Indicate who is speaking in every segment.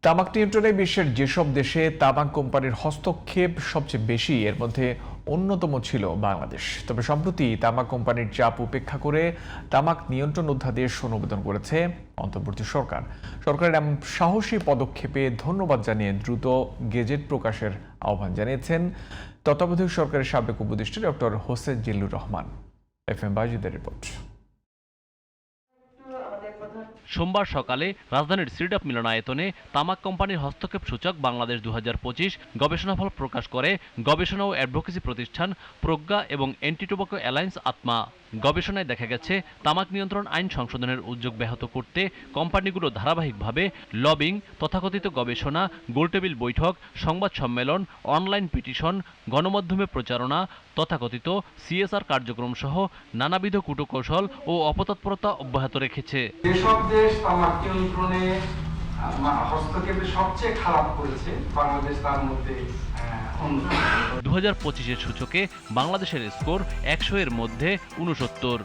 Speaker 1: তামাক নিয়ন্ত্রণে বিশ্বের যেসব দেশে তামাক কোম্পানির হস্তক্ষেপ সবচেয়ে বেশি, এর মধ্যে অন্যতম ছিল বাংলাদেশ। তবে সম্প্রতি তামাক কোম্পানির চাপ উপেক্ষা করে তামাক নিয়ন্ত্রণ অধ্যাদেশ অনুমোদন করেছে অন্তর্বর্তী সরকার। সরকারের এমন সাহসী পদক্ষেপে ধন্যবাদ জানিয়ে দ্রুত গেজেট প্রকাশের আহ্বান জানিয়েছেন তত্ত্বাবধায়ক সরকারের সাবেক উপদেষ্টা ডক্টর হোসেন জিল্লুর রহমান। FM বাইজিদের রিপোর্ট।
Speaker 2: সোমবার সকালে রাজধানীর সিরডাপ মিলনায়তনে তামাক কোম্পানির হস্তক্ষেপ সূচক বাংলাদেশ 2025 গবেষণাফল প্রকাশ করে গবেষণা ও অ্যাডভোকেসি প্রতিষ্ঠান প্রজ্ঞা এবং অ্যান্টি টোবাকো অ্যালায়েন্স আত্মা। গবেষণায় দেখা গেছে তামাক নিয়ন্ত্রণ আইন সংশোধনের উদ্যোগ ব্যাহত করতে কোম্পানিগুলো ধারাবাহিকভাবে লবিং, তথাকথিত গবেষণা, গোলটেবিল বৈঠক, সংবাদ সম্মেলন, অনলাইন পিটিশন, গণমাধ্যমে প্রচারণা, তথাকথিত CSR কার্যক্রম সহ নানাবিধ কূটকৌশল ও অপতৎপরতা অব্যাহত রেখেছে।
Speaker 3: যেসব দেশ তামাক নিয়ন্ত্রণে হস্তক্ষেপে সবচেয়ে খারাপ করেছে, বাংলাদেশ তার মধ্যে
Speaker 2: 2025-এর সূচকে বাংলাদেশের স্কোর 100 এর মধ্যে 69।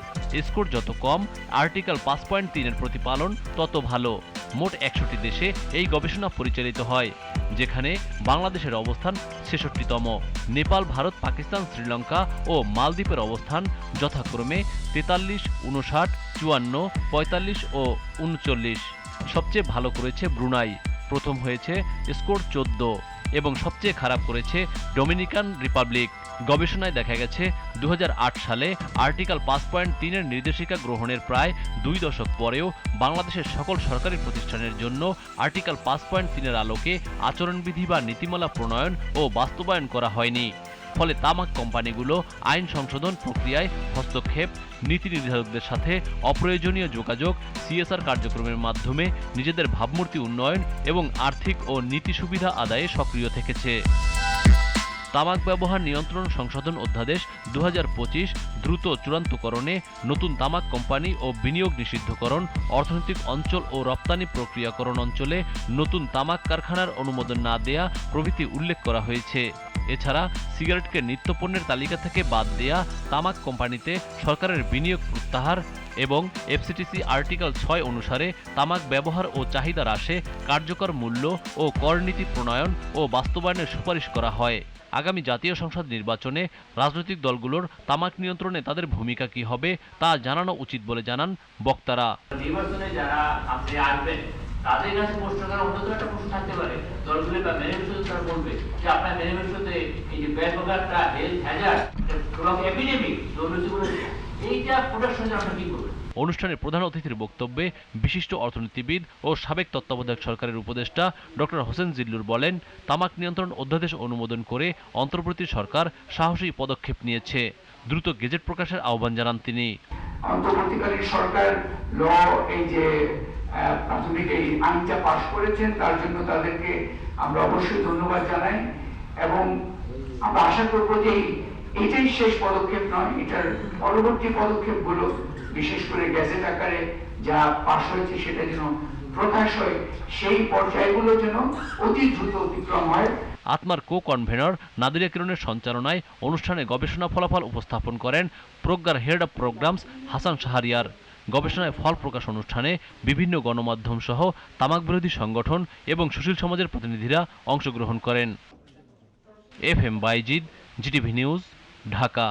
Speaker 2: স্কোর যত কম, আর্টিকেল 5.3-এর প্রতিপালন তত ভালো। মোট 61 দেশে এই গবেষণা পরিচালিত হয়, যেখানে বাংলাদেশের অবস্থান 66তম। নেপাল, ভারত, পাকিস্তান, শ্রীলঙ্কা ও মালদ্বীপের অবস্থান যথাক্রমে 43, 59, 54, 45 ও 39। সবচেয়ে ভালো করেছে ব্রুনাই, প্রথম হয়েছে স্কোর 14, এবং সবচেয়ে খারাপ করেছে ডোমিনিকান রিপাবলিক। গবেষণায় দেখা গেছে 2008 সালে আর্টিকেল 5.3-এর নির্দেশিকা গ্রহণের প্রায় 2 দশক পরেও বাংলাদেশের সকল সরকারি প্রতিষ্ঠানের জন্য আর্টিকেল 5.3-এর আলোকে আচরণবিধি বা নীতিমালা প্রণয়ন ও বাস্তবায়ন করা হয়নি। ফলে তামাক কোম্পানিগুলো আইন সংশোধন প্রক্রিয়ায় হস্তক্ষেপ, নীতি নির্ধারকদের সাথে অপ্রয়োজনীয় যোগাযোগ, CSR কার্যক্রমের মাধ্যমে নিজেদের ভাবমূর্তি উন্নয়ন এবং আর্থিক ও নীতি সুবিধা আদায়ে সক্রিয় থেকেছে। তামাক ব্যবহার নিয়ন্ত্রণ সংশোধন অধ্যাদেশ 2025 দ্রুত চূড়ান্তকরণে নতুন তামাক কোম্পানি ও বিনিয়োগ নিষিদ্ধকরণ, অর্থনৈতিক অঞ্চল ও রপ্তানি প্রক্রিয়াকরণ অঞ্চলে নতুন তামাক কারখানার অনুমোদন না দেয়া প্রভৃতি উল্লেখ করা হয়েছে। এছাড়া সিগারেটকে নিত্যপণ্যের তালিকা থেকে বাদ দেয়া, তামাক কোম্পানিতে সরকারের বিনিয়োগ প্রত্যাহার এবং FCTC আর্টিকেল 6 অনুসারে তামাক ব্যবহার ও চাহিদা হ্রাসে কার্যকর মূল্য ও কর নীতি প্রণয়ন ও বাস্তবায়নের সুপারিশ করা হয়। আগামী জাতীয় সংসদ নির্বাচনে রাজনৈতিক দলগুলোর তামাক নিয়ন্ত্রণে তাদের ভূমিকা কি হবে তা জানানো উচিত বলে জানান বক্তারা।
Speaker 4: নির্বাচনে যারা আপনি আসবেন তাদের কাছে প্রশ্ন করার অন্য একটা প্রশ্ন থাকতে পারে, দলগুলি বা ম্যানিফেস্টোতে তারা বলবে যে আপনার ম্যানিফেস্টোতে এই যে ব্যাপকটা হেলথ হ্যাজার্ড এবং এপিডেমিক দুর্নীতিগুলো এইটা প্রোটেকশন আপনারা কি করবেন?
Speaker 2: অনুষ্ঠানের প্রধান অতিথির বক্তব্যে বিশিষ্ট অর্থনীতিবিদ ও সাবেক তত্ত্বাবধায়ক সরকারের উপদেষ্টা ডক্টর হোসেন জিল্লুর বলেন, তামাক নিয়ন্ত্রণ অধ্যাদেশ অনুমোদন করে অন্তর্বর্তী সরকার সাহসী পদক্ষেপ নিয়েছে। দ্রুত গেজেট প্রকাশের আহ্বান জানান তিনি।
Speaker 3: অন্তর্বর্তীকালীন সরকার এই যে প্রাথমিক এই আইনটা পাশ করেছেন, তার জন্য তাদেরকে আমরা অবশ্যই ধন্যবাদ জানাই এবং আমরা আশা করব যে এটাই শেষ পদক্ষেপ নয়, এটার পরবর্তী পদক্ষেপগুলো বিশেষ করে গ্যাজেট আকারে যা পাশ হয়েছে সেটা যেন প্রকাশ হয়, সেই পর্যায়গুলো যেন অতি দ্রুত অতিক্রম হয়।
Speaker 2: আত্মার কো-কনভেনর নাদিরা কিরণের সঞ্চালনায় অনুষ্ঠানে গবেষণা ফলাফল উপস্থাপন করেন প্রজ্ঞার head of programs Hasan Shahriar. গবেষণায় ফল প্রকাশ অনুষ্ঠানে বিভিন্ন গণমাধ্যম সহ তামাক বিরোধী সংগঠন এবং সুশীল সমাজের প্রতিনিধিরা অংশগ্রহণ করেন। FM Baizid, GTV news, Dhaka.